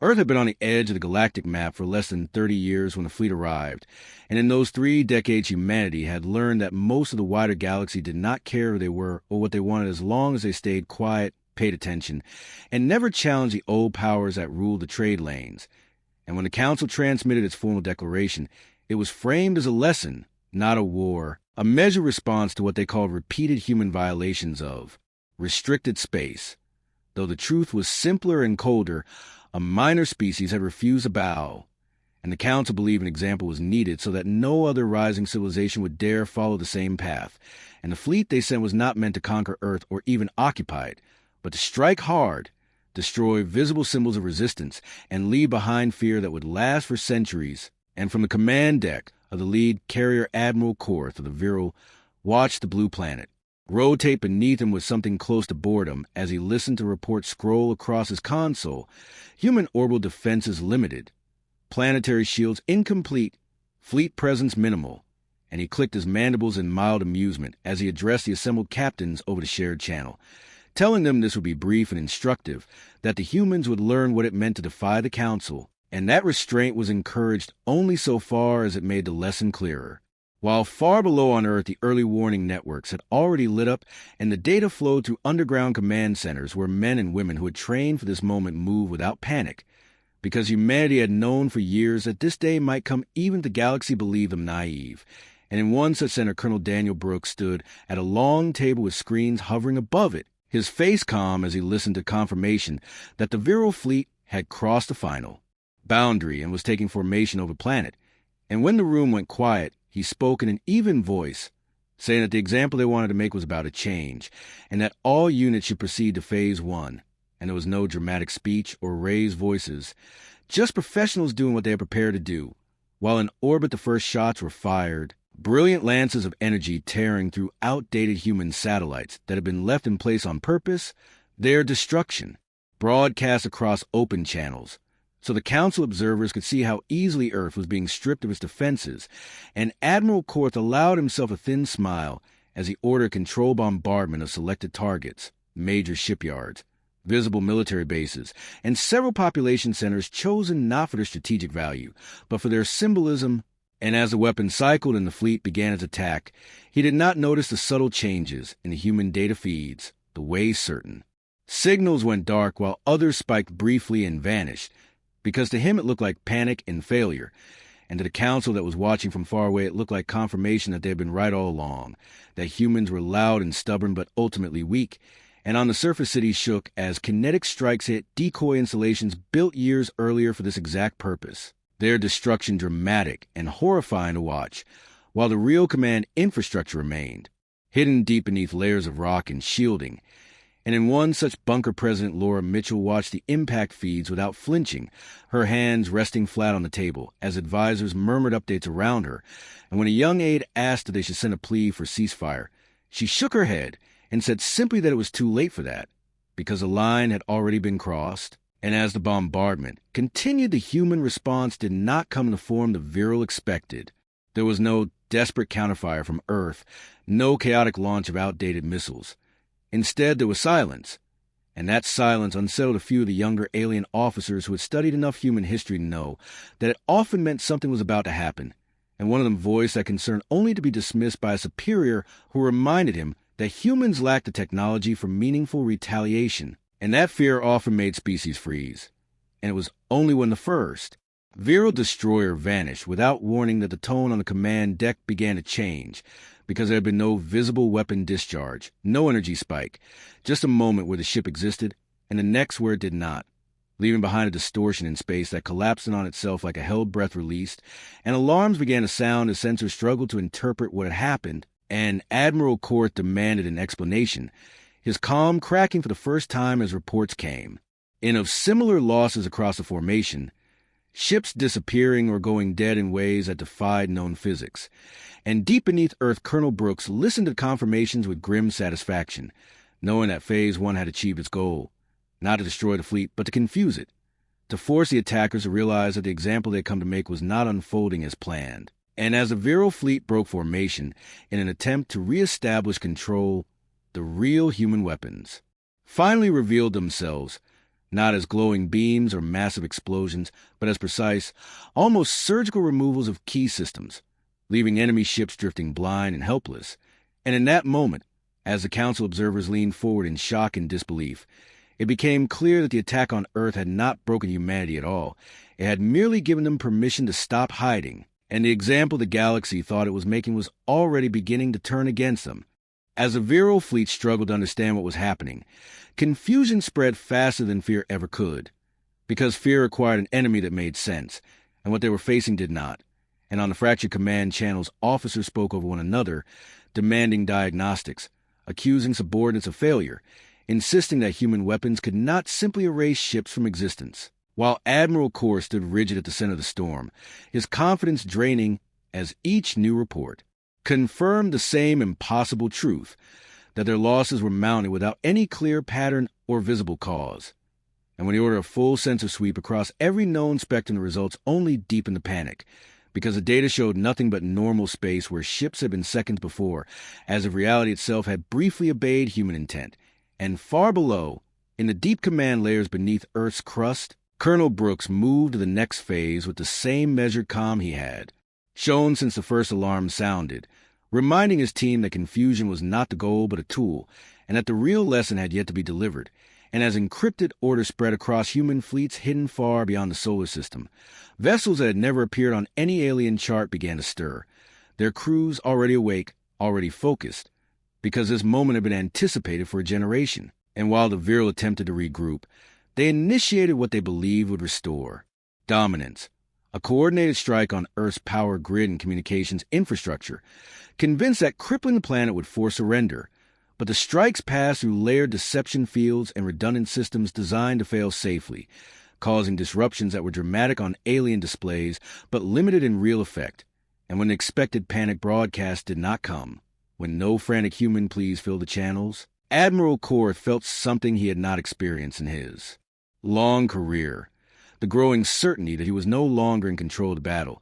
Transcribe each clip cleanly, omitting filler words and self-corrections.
Earth had been on the edge of the galactic map for less than 30 years when the fleet arrived, and in those 3 decades humanity had learned that most of the wider galaxy did not care who they were or what they wanted as long as they stayed quiet, paid attention, and never challenged the old powers that ruled the trade lanes. And when the Council transmitted its formal declaration, it was framed as a lesson, not a war, a measured response to what they called repeated human violations of restricted space. Though the truth was simpler and colder, a minor species had refused to bow, and the Council believed an example was needed so that no other rising civilization would dare follow the same path, and the fleet they sent was not meant to conquer Earth or even occupy it, but to strike hard, destroy visible symbols of resistance, and leave behind fear that would last for centuries. And from the command deck of the lead carrier Admiral Korth of the Virell watched the blue planet rotate beneath him with something close to boredom as he listened to reports scroll across his console. Human orbital defenses limited, planetary shields incomplete, fleet presence minimal, and he clicked his mandibles in mild amusement as he addressed the assembled captains over the shared channel, telling them this would be brief and instructive, that the humans would learn what it meant to defy the Council, and that restraint was encouraged only so far as it made the lesson clearer. While far below on Earth, the early warning networks had already lit up, and the data flowed through underground command centers where men and women who had trained for this moment moved without panic, because humanity had known for years that this day might come even if the galaxy believed them naive. And in one such center, Colonel Daniel Brooks stood at a long table with screens hovering above it, his face calm as he listened to confirmation that the Virell fleet had crossed the final boundary and was taking formation over planet. And when the room went quiet, he spoke in an even voice, saying that the example they wanted to make was about a change, and that all units should proceed to Phase 1. And there was no dramatic speech or raised voices, just professionals doing what they had prepared to do. While in orbit the first shots were fired, brilliant lances of energy tearing through outdated human satellites that had been left in place on purpose, their destruction, broadcast across open channels, so the Council observers could see how easily Earth was being stripped of its defenses, and Admiral Korth allowed himself a thin smile as he ordered controlled bombardment of selected targets, major shipyards, visible military bases, and several population centers chosen not for their strategic value, but for their symbolism. And as the weapon cycled and the fleet began its attack, he did not notice the subtle changes in the human data feeds, the way certain. Signals went dark while others spiked briefly and vanished, because to him it looked like panic and failure, and to the Council that was watching from far away it looked like confirmation that they had been right all along, that humans were loud and stubborn but ultimately weak, and on the surface cities shook as kinetic strikes hit decoy installations built years earlier for this exact purpose, their destruction dramatic and horrifying to watch, while the real command infrastructure remained, hidden deep beneath layers of rock and shielding. And in one such bunker, President Laura Mitchell watched the impact feeds without flinching, her hands resting flat on the table, as advisors murmured updates around her. And when a young aide asked if they should send a plea for ceasefire, she shook her head and said simply that it was too late for that, because the line had already been crossed. And as the bombardment continued, the human response did not come in the form the Virell expected. There was no desperate counterfire from Earth, no chaotic launch of outdated missiles. Instead, there was silence, and that silence unsettled a few of the younger alien officers who had studied enough human history to know that it often meant something was about to happen, and one of them voiced that concern only to be dismissed by a superior who reminded him that humans lacked the technology for meaningful retaliation, and that fear often made species freeze. And it was only when the first Virell destroyer vanished without warning that the tone on the command deck began to change, because there had been no visible weapon discharge, no energy spike, just a moment where the ship existed, and the next where it did not, leaving behind a distortion in space that collapsed in on itself like a held breath released, and alarms began to sound as sensors struggled to interpret what had happened, and Admiral Korth demanded an explanation, his calm cracking for the first time as reports came. And of similar losses across the formation, ships disappearing or going dead in ways that defied known physics. And deep beneath Earth, Colonel Brooks listened to confirmations with grim satisfaction, knowing that Phase 1 had achieved its goal, not to destroy the fleet, but to confuse it, to force the attackers to realize that the example they had come to make was not unfolding as planned. And as the Virell fleet broke formation in an attempt to reestablish control, the real human weapons finally revealed themselves, not as glowing beams or massive explosions, but as precise, almost surgical removals of key systems, leaving enemy ships drifting blind and helpless. And in that moment, as the Council observers leaned forward in shock and disbelief, it became clear that the attack on Earth had not broken humanity at all. It had merely given them permission to stop hiding, and the example the galaxy thought it was making was already beginning to turn against them. As the Virell fleet struggled to understand what was happening, confusion spread faster than fear ever could, because fear required an enemy that made sense, and what they were facing did not. And on the fractured command channels, officers spoke over one another, demanding diagnostics, accusing subordinates of failure, insisting that human weapons could not simply erase ships from existence. While Admiral Korth stood rigid at the center of the storm, his confidence draining as each new report confirmed the same impossible truth, that their losses were mounting without any clear pattern or visible cause. And when he ordered a full sensor sweep across every known spectrum, the results only deepened the panic, because the data showed nothing but normal space where ships had been seconds before, as if reality itself had briefly obeyed human intent. And far below, in the deep command layers beneath Earth's crust, Colonel Brooks moved to the next phase with the same measured calm he had shown since the first alarm sounded, reminding his team that confusion was not the goal but a tool, and that the real lesson had yet to be delivered. And as encrypted orders spread across human fleets hidden far beyond the solar system, vessels that had never appeared on any alien chart began to stir, their crews already awake, already focused, because this moment had been anticipated for a generation. And while the Virell attempted to regroup, they initiated what they believed would restore dominance, a coordinated strike on Earth's power grid and communications infrastructure, convinced that crippling the planet would force surrender. But the strikes passed through layered deception fields and redundant systems designed to fail safely, causing disruptions that were dramatic on alien displays but limited in real effect. And when the expected panic broadcast did not come, when no frantic human pleas filled the channels, Admiral Korth felt something he had not experienced in his long career, the growing certainty that he was no longer in control of the battle.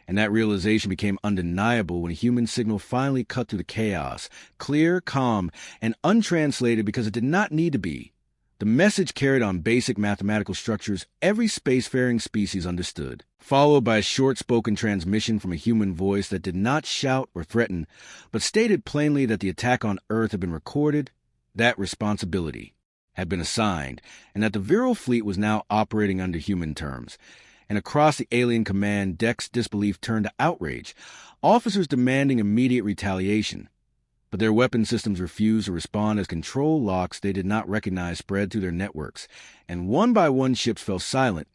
And that realization became undeniable when a human signal finally cut through the chaos, clear, calm, and untranslated because it did not need to be. The message carried on basic mathematical structures every spacefaring species understood, followed by a short-spoken transmission from a human voice that did not shout or threaten, but stated plainly that the attack on Earth had been recorded, that responsibility had been assigned, and that the Virell fleet was now operating under human terms. And across the alien command decks, disbelief turned to outrage, officers demanding immediate retaliation. But their weapon systems refused to respond as control locks they did not recognize spread through their networks, and one by one ships fell silent,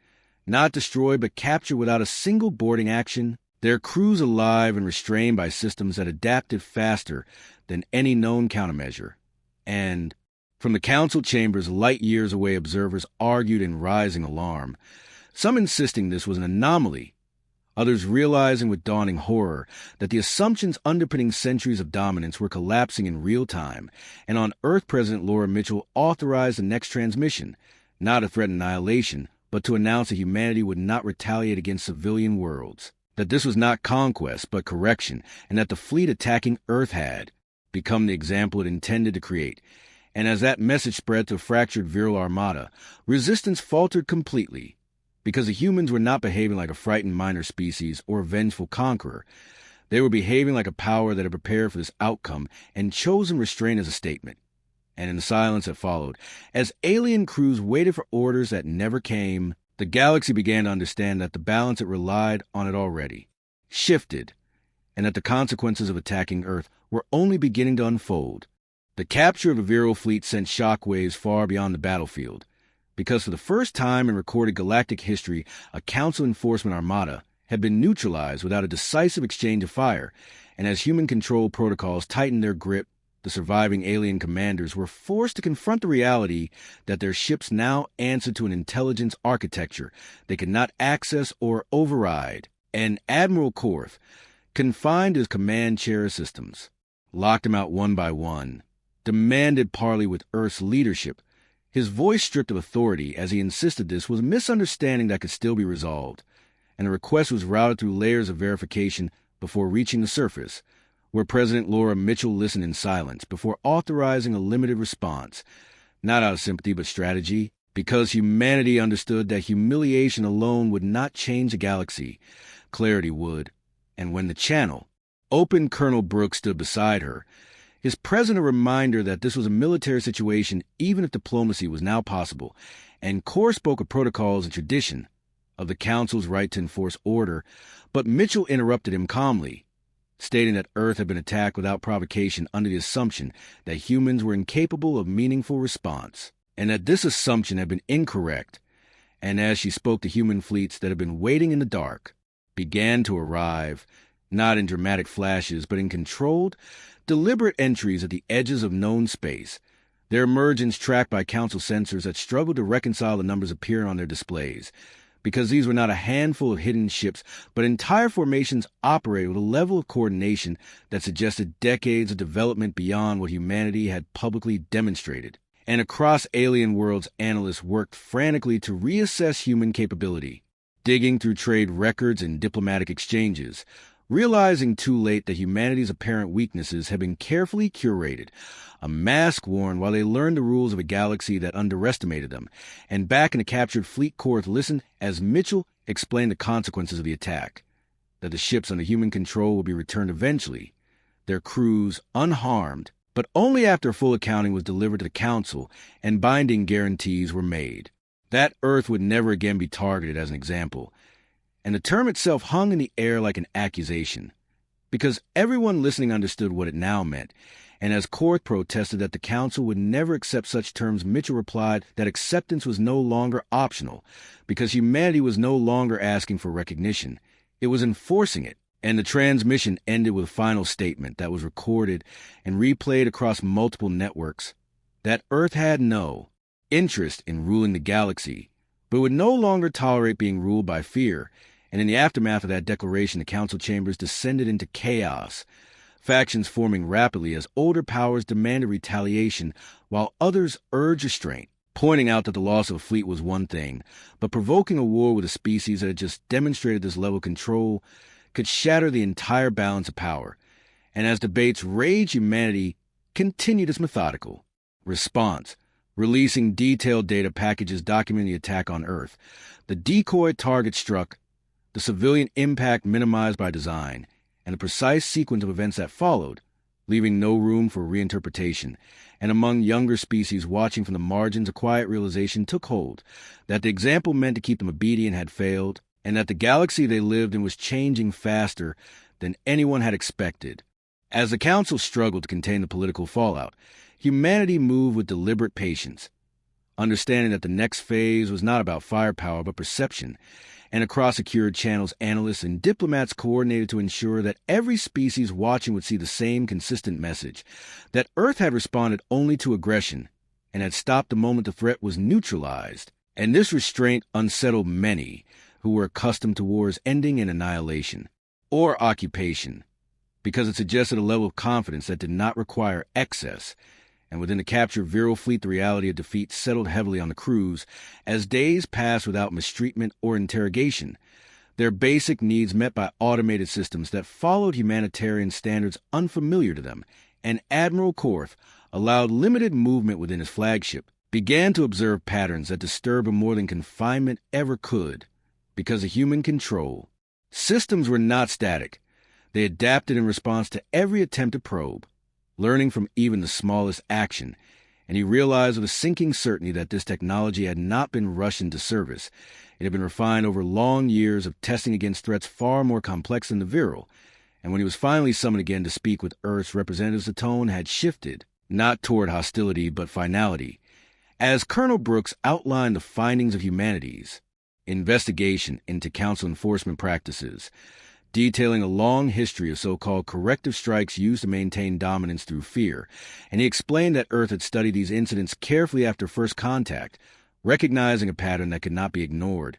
not destroyed but captured without a single boarding action, their crews alive and restrained by systems that adapted faster than any known countermeasure. And from the council chambers, light years away, observers argued in rising alarm, some insisting this was an anomaly, others realizing with dawning horror that the assumptions underpinning centuries of dominance were collapsing in real time. And on Earth, President Laura Mitchell authorized the next transmission, not to threaten annihilation, but to announce that humanity would not retaliate against civilian worlds, that this was not conquest but correction, and that the fleet attacking Earth had become the example it intended to create. And as that message spread to a fractured Virell armada, resistance faltered completely, because the humans were not behaving like a frightened minor species or a vengeful conqueror. They were behaving like a power that had prepared for this outcome and chosen restraint as a statement. And in the silence that followed, as alien crews waited for orders that never came, the galaxy began to understand that the balance it relied on it already shifted, and that the consequences of attacking Earth were only beginning to unfold. The capture of the Virell fleet sent shockwaves far beyond the battlefield, because for the first time in recorded galactic history, a Council enforcement armada had been neutralized without a decisive exchange of fire, and as human control protocols tightened their grip, the surviving alien commanders were forced to confront the reality that their ships now answered to an intelligence architecture they could not access or override. And Admiral Korth confined his command chair systems, locked them out one by one, demanded parley with Earth's leadership. His voice stripped of authority as he insisted this was a misunderstanding that could still be resolved, and the request was routed through layers of verification before reaching the surface, where President Laura Mitchell listened in silence before authorizing a limited response, not out of sympathy but strategy, because humanity understood that humiliation alone would not change the galaxy. Clarity would. And when the channel opened, Colonel Brooks stood beside her, his presence a reminder that this was a military situation even if diplomacy was now possible, and Korth spoke of protocols and tradition, of the Council's right to enforce order, but Mitchell interrupted him calmly, stating that Earth had been attacked without provocation under the assumption that humans were incapable of meaningful response, and that this assumption had been incorrect. And as she spoke, the human fleets that had been waiting in the dark began to arrive, not in dramatic flashes, but in controlled, deliberate entries at the edges of known space, their emergence tracked by Council sensors that struggled to reconcile the numbers appearing on their displays, because these were not a handful of hidden ships, but entire formations operated with a level of coordination that suggested decades of development beyond what humanity had publicly demonstrated. And across alien worlds, analysts worked frantically to reassess human capability, digging through trade records and diplomatic exchanges, realizing too late that humanity's apparent weaknesses had been carefully curated, a mask worn while they learned the rules of a galaxy that underestimated them. And back in the captured fleet, Korth listened as Mitchell explained the consequences of the attack, that the ships under human control would be returned eventually, their crews unharmed, but only after full accounting was delivered to the Council and binding guarantees were made. That Earth would never again be targeted as an example, and the term itself hung in the air like an accusation, because everyone listening understood what it now meant. And as Korth protested that the Council would never accept such terms, Mitchell replied that acceptance was no longer optional, because humanity was no longer asking for recognition. It was enforcing it. And the transmission ended with a final statement that was recorded and replayed across multiple networks, that Earth had no interest in ruling the galaxy, but would no longer tolerate being ruled by fear. And in the aftermath of that declaration, the Council chambers descended into chaos, factions forming rapidly as older powers demanded retaliation, while others urged restraint, pointing out that the loss of a fleet was one thing, but provoking a war with a species that had just demonstrated this level of control could shatter the entire balance of power. And as debates raged, humanity continued its methodical response, releasing detailed data packages documenting the attack on Earth, the decoy target struck, the civilian impact minimized by design, and the precise sequence of events that followed, leaving no room for reinterpretation. And among younger species watching from the margins, a quiet realization took hold that the example meant to keep them obedient had failed, and that the galaxy they lived in was changing faster than anyone had expected. As the Council struggled to contain the political fallout, humanity moved with deliberate patience, understanding that the next phase was not about firepower but perception, and across secured channels, analysts and diplomats coordinated to ensure that every species watching would see the same consistent message, that Earth had responded only to aggression and had stopped the moment the threat was neutralized. And this restraint unsettled many who were accustomed to wars ending in annihilation or occupation, because it suggested a level of confidence that did not require excess. And within the captured Virell fleet, the reality of defeat settled heavily on the crews as days passed without mistreatment or interrogation, their basic needs met by automated systems that followed humanitarian standards unfamiliar to them. And Admiral Korth, allowed limited movement within his flagship, began to observe patterns that disturbed him more than confinement ever could. Because of human control, systems were not static. They adapted in response to every attempt to probe, learning from even the smallest action, and he realized with a sinking certainty that this technology had not been rushed into service. It had been refined over long years of testing against threats far more complex than the Virell, and when he was finally summoned again to speak with Earth's representatives, the tone had shifted, not toward hostility but finality, as Colonel Brooks outlined the findings of humanity's investigation into Council enforcement practices, detailing a long history of so-called corrective strikes used to maintain dominance through fear, and he explained that Earth had studied these incidents carefully after first contact, recognizing a pattern that could not be ignored.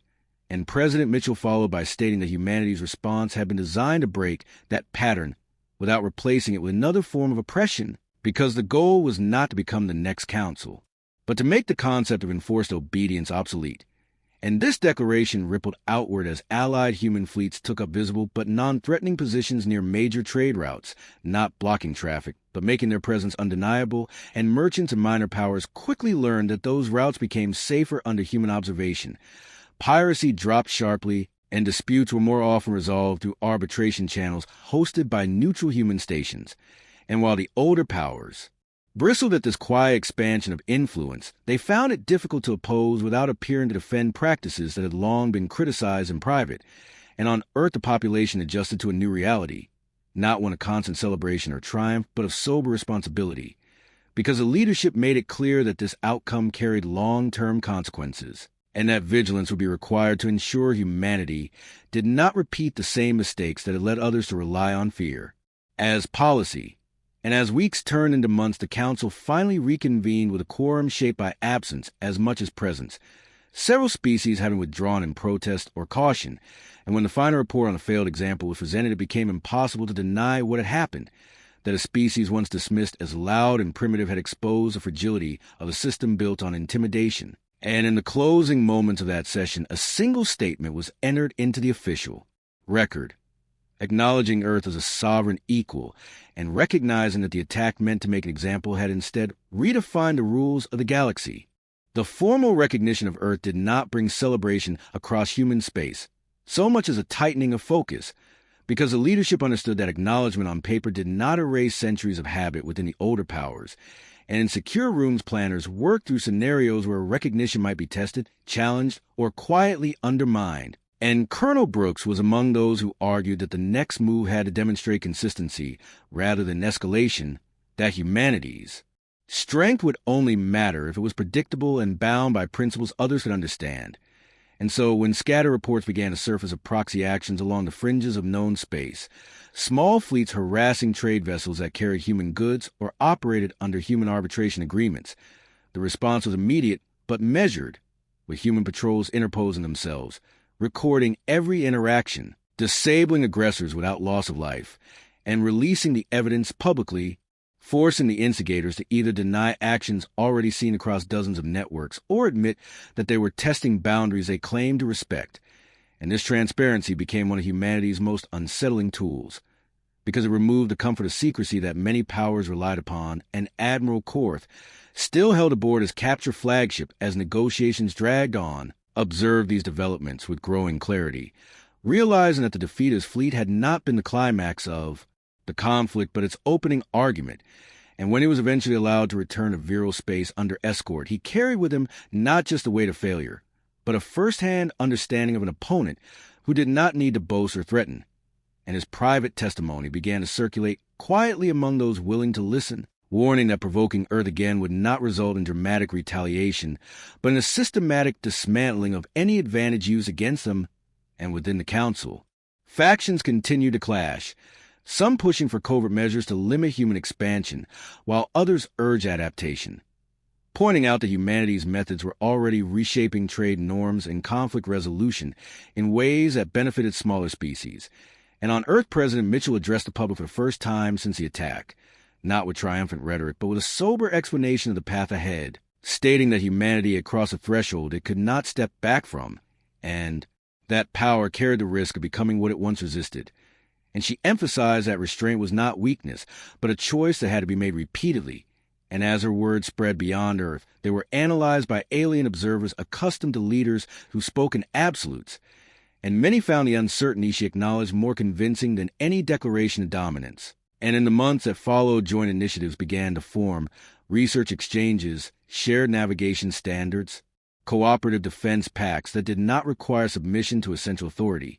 And President Mitchell followed by stating that humanity's response had been designed to break that pattern without replacing it with another form of oppression, because the goal was not to become the next council, but to make the concept of enforced obedience obsolete. And this declaration rippled outward as allied human fleets took up visible but non-threatening positions near major trade routes, not blocking traffic, but making their presence undeniable, and merchants and minor powers quickly learned that those routes became safer under human observation. Piracy dropped sharply, and disputes were more often resolved through arbitration channels hosted by neutral human stations. And while the older powers bristled at this quiet expansion of influence, they found it difficult to oppose without appearing to defend practices that had long been criticized in private. And on Earth, the population adjusted to a new reality, not one of constant celebration or triumph, but of sober responsibility, because the leadership made it clear that this outcome carried long-term consequences, and that vigilance would be required to ensure humanity did not repeat the same mistakes that had led others to rely on fear. As policy, and as weeks turned into months, the Council finally reconvened with a quorum shaped by absence as much as presence, several species having withdrawn in protest or caution, and when the final report on a failed example was presented, it became impossible to deny what had happened, that a species once dismissed as loud and primitive had exposed the fragility of a system built on intimidation. And in the closing moments of that session, a single statement was entered into the official record, acknowledging Earth as a sovereign equal, and recognizing that the attack meant to make an example had instead redefined the rules of the galaxy. The formal recognition of Earth did not bring celebration across human space, so much as a tightening of focus, because the leadership understood that acknowledgement on paper did not erase centuries of habit within the older powers, and in secure rooms, planners worked through scenarios where recognition might be tested, challenged, or quietly undermined. And Colonel Brooks was among those who argued that the next move had to demonstrate consistency rather than escalation, that humanity's strength would only matter if it was predictable and bound by principles others could understand. And so when scatter reports began to surface of proxy actions along the fringes of known space, small fleets harassing trade vessels that carried human goods or operated under human arbitration agreements, the response was immediate but measured, with human patrols interposing themselves, recording every interaction, disabling aggressors without loss of life, and releasing the evidence publicly, forcing the instigators to either deny actions already seen across dozens of networks or admit that they were testing boundaries they claimed to respect. And this transparency became one of humanity's most unsettling tools, because it removed the comfort of secrecy that many powers relied upon, and Admiral Korth still held aboard his capture flagship as negotiations dragged on, observed these developments with growing clarity, realizing that the defeat of his fleet had not been the climax of the conflict, but its opening argument. And when he was eventually allowed to return to Virell space under escort, he carried with him not just the weight of failure, but a first-hand understanding of an opponent who did not need to boast or threaten. And his private testimony began to circulate quietly among those willing to listen, warning that provoking Earth again would not result in dramatic retaliation, but in a systematic dismantling of any advantage used against them. And within the Council, factions continued to clash, some pushing for covert measures to limit human expansion, while others urged adaptation, pointing out that humanity's methods were already reshaping trade norms and conflict resolution in ways that benefited smaller species. And on Earth, President Mitchell addressed the public for the first time since the attack, not with triumphant rhetoric, but with a sober explanation of the path ahead, stating that humanity had crossed a threshold it could not step back from, and that power carried the risk of becoming what it once resisted. And she emphasized that restraint was not weakness, but a choice that had to be made repeatedly. And as her words spread beyond Earth, they were analyzed by alien observers accustomed to leaders who spoke in absolutes. And many found the uncertainty she acknowledged more convincing than any declaration of dominance. And in the months that followed, joint initiatives began to form, research exchanges, shared navigation standards, cooperative defense pacts that did not require submission to a central authority.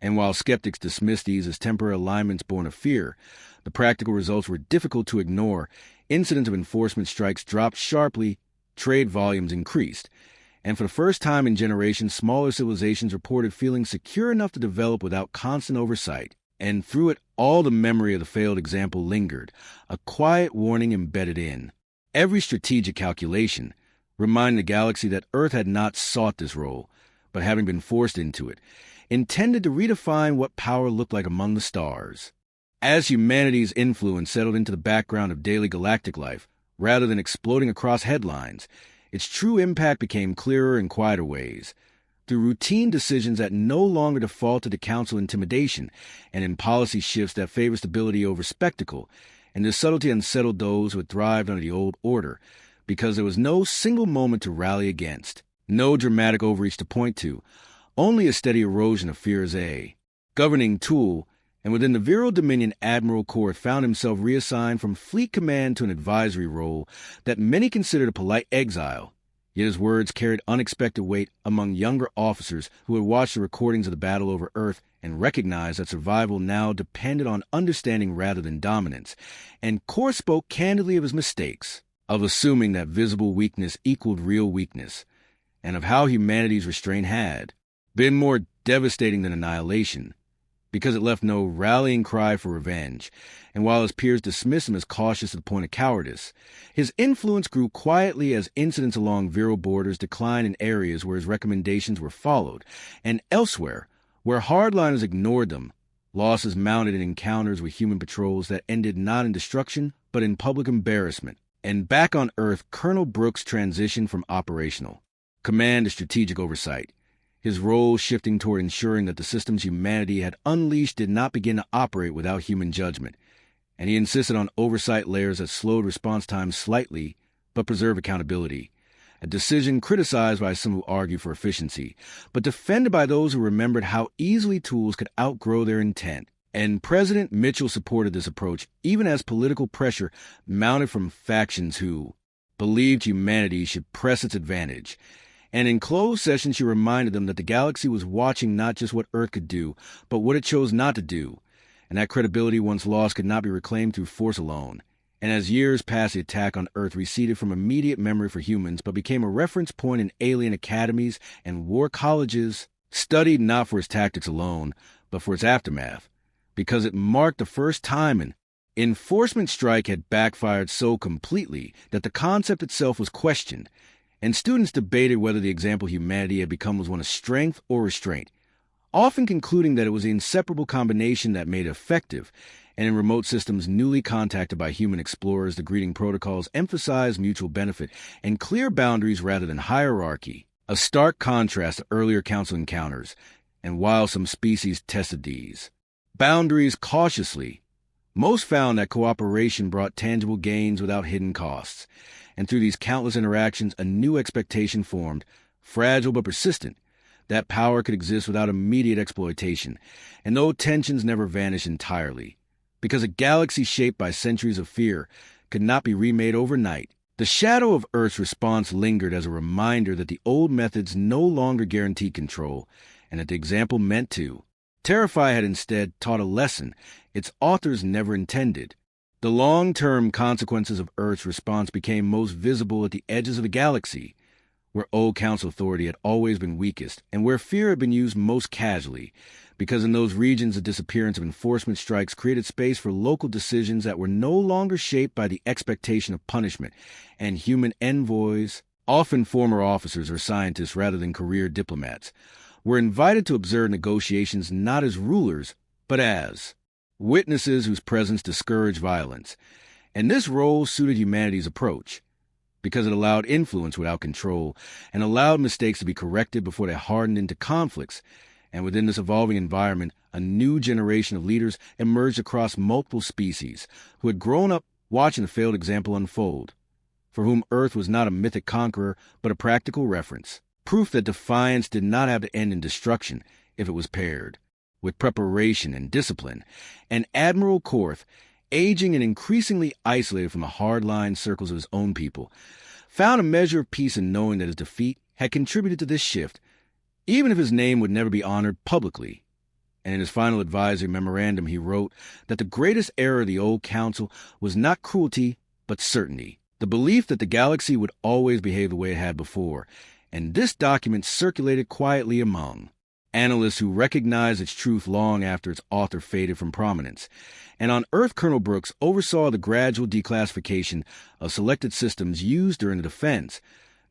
And while skeptics dismissed these as temporary alignments born of fear, the practical results were difficult to ignore. Incidents of enforcement strikes dropped sharply, trade volumes increased, and for the first time in generations, smaller civilizations reported feeling secure enough to develop without constant oversight. And through it all, the memory of the failed example lingered, a quiet warning embedded in every strategic calculation, reminding the galaxy that Earth had not sought this role, but having been forced into it, intended to redefine what power looked like among the stars. As humanity's influence settled into the background of daily galactic life, rather than exploding across headlines, its true impact became clearer in quieter ways, through routine decisions that no longer defaulted to council intimidation, and in policy shifts that favor stability over spectacle, and this subtlety unsettled those who had thrived under the old order, because there was no single moment to rally against, no dramatic overreach to point to, only a steady erosion of fear's governing tool. And within the Virell dominion, Admiral Korth found himself reassigned from fleet command to an advisory role that many considered a polite exile. Yet his words carried unexpected weight among younger officers who had watched the recordings of the battle over Earth and recognized that survival now depended on understanding rather than dominance. And Korth spoke candidly of his mistakes, of assuming that visible weakness equaled real weakness, and of how humanity's restraint had been more devastating than annihilation, because it left no rallying cry for revenge. And while his peers dismissed him as cautious to the point of cowardice, his influence grew quietly as incidents along Virell borders declined in areas where his recommendations were followed, and elsewhere, where hardliners ignored them, losses mounted in encounters with human patrols that ended not in destruction, but in public embarrassment. And back on Earth, Colonel Brooks transitioned from operational command to strategic oversight, his role shifting toward ensuring that the systems humanity had unleashed did not begin to operate without human judgment, and he insisted on oversight layers that slowed response times slightly but preserved accountability, a decision criticized by some who argue for efficiency, but defended by those who remembered how easily tools could outgrow their intent. And President Mitchell supported this approach, even as political pressure mounted from factions who believed humanity should press its advantage. And in closed session, she reminded them that the galaxy was watching not just what Earth could do, but what it chose not to do, and that credibility once lost could not be reclaimed through force alone. And as years passed, the attack on Earth receded from immediate memory for humans, but became a reference point in alien academies and war colleges, studied not for its tactics alone, but for its aftermath, because it marked the first time an enforcement strike had backfired so completely that the concept itself was questioned, and students debated whether the example humanity had become was one of strength or restraint, often concluding that it was the inseparable combination that made it effective. And in remote systems newly contacted by human explorers, the greeting protocols emphasized mutual benefit and clear boundaries rather than hierarchy, a stark contrast to earlier council encounters. And while some species tested these boundaries cautiously, most found that cooperation brought tangible gains without hidden costs. And through these countless interactions, a new expectation formed, fragile but persistent, that power could exist without immediate exploitation. And though tensions never vanished entirely, because a galaxy shaped by centuries of fear could not be remade overnight, the shadow of Earth's response lingered as a reminder that the old methods no longer guaranteed control, and that the example meant to. Terrify had instead taught a lesson its authors never intended. The long-term consequences of Earth's response became most visible at the edges of the galaxy, where old council authority had always been weakest, and where fear had been used most casually, because in those regions the disappearance of enforcement strikes created space for local decisions that were no longer shaped by the expectation of punishment, and human envoys, often former officers or scientists rather than career diplomats, were invited to observe negotiations not as rulers, but as witnesses whose presence discouraged violence. And this role suited humanity's approach, because it allowed influence without control, and allowed mistakes to be corrected before they hardened into conflicts. And within this evolving environment, a new generation of leaders emerged across multiple species, who had grown up watching the failed example unfold, for whom Earth was not a mythic conqueror, but a practical reference, proof that defiance did not have to end in destruction if it was paired with preparation and discipline. And Admiral Korth, aging and increasingly isolated from the hardline circles of his own people, found a measure of peace in knowing that his defeat had contributed to this shift, even if his name would never be honored publicly. And in his final advisory memorandum, he wrote that the greatest error of the old council was not cruelty, but certainty, the belief that the galaxy would always behave the way it had before. And this document circulated quietly among analysts who recognized its truth long after its author faded from prominence. And on Earth, Colonel Brooks oversaw the gradual declassification of selected systems used during the defense,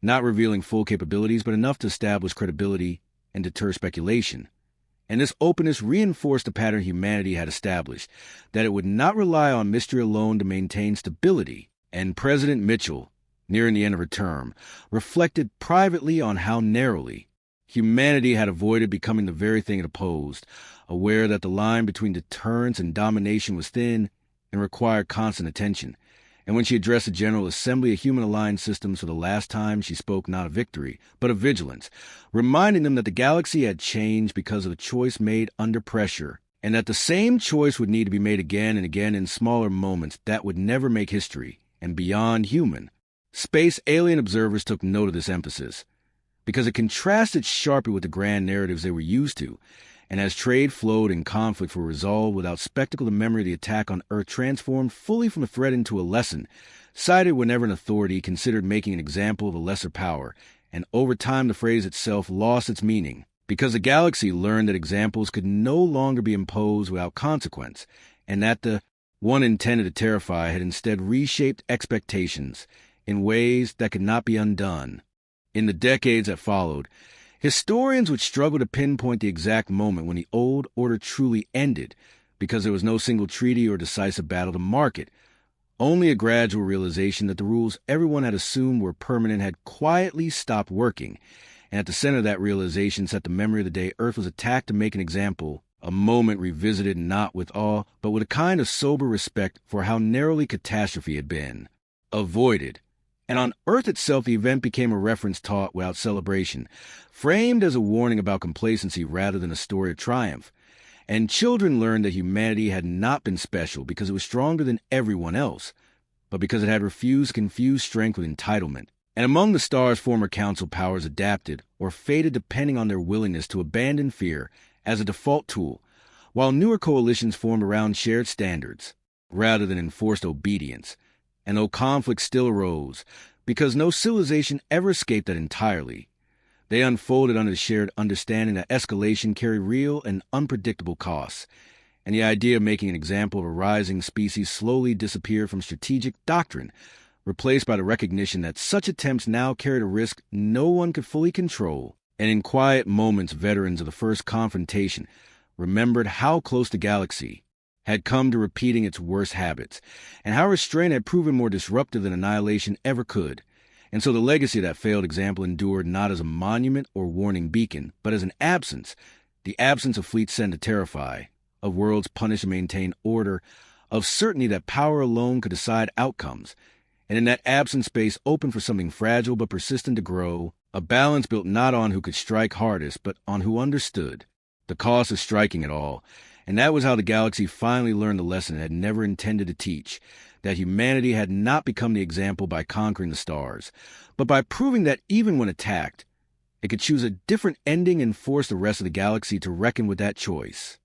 not revealing full capabilities, but enough to establish credibility and deter speculation. And this openness reinforced the pattern humanity had established, that it would not rely on mystery alone to maintain stability. And President Mitchell, nearing the end of her term, reflected privately on how narrowly Humanity had avoided becoming the very thing it opposed, aware that the line between deterrence and domination was thin and required constant attention. And when she addressed the General Assembly of Human-Aligned Systems for the last time, she spoke not of victory, but of vigilance, reminding them that the galaxy had changed because of a choice made under pressure, and that the same choice would need to be made again and again in smaller moments that would never make history, and beyond human. Space alien observers took note of this emphasis, because it contrasted sharply with the grand narratives they were used to, and as trade flowed and conflicts were resolved without spectacle, the memory of the attack on Earth transformed fully from a threat into a lesson, cited whenever an authority considered making an example of a lesser power, and over time the phrase itself lost its meaning, because the galaxy learned that examples could no longer be imposed without consequence, and that the one intended to terrify had instead reshaped expectations in ways that could not be undone. In the decades that followed, historians would struggle to pinpoint the exact moment when the old order truly ended, because there was no single treaty or decisive battle to mark it. Only a gradual realization that the rules everyone had assumed were permanent had quietly stopped working, and at the center of that realization sat the memory of the day Earth was attacked to make an example, a moment revisited not with awe, but with a kind of sober respect for how narrowly catastrophe had been avoided. And on Earth itself, the event became a reference taught without celebration, framed as a warning about complacency rather than a story of triumph. And children learned that humanity had not been special because it was stronger than everyone else, but because it had refused to confuse strength with entitlement. And among the stars, former council powers adapted or faded depending on their willingness to abandon fear as a default tool, while newer coalitions formed around shared standards rather than enforced obedience. And though conflict still arose, because no civilization ever escaped that entirely, they unfolded under the shared understanding that escalation carried real and unpredictable costs, and the idea of making an example of a rising species slowly disappeared from strategic doctrine, replaced by the recognition that such attempts now carried a risk no one could fully control. And in quiet moments, veterans of the first confrontation remembered how close the galaxy had come to repeating its worst habits, and how restraint had proven more disruptive than annihilation ever could. And so the legacy of that failed example endured not as a monument or warning beacon, but as an absence, the absence of fleets sent to terrify, of worlds punished to maintain order, of certainty that power alone could decide outcomes. And in that absent space open for something fragile but persistent to grow, a balance built not on who could strike hardest, but on who understood the cost of striking at all. And that was how the galaxy finally learned the lesson it had never intended to teach, that humanity had not become the example by conquering the stars, but by proving that even when attacked, it could choose a different ending and force the rest of the galaxy to reckon with that choice.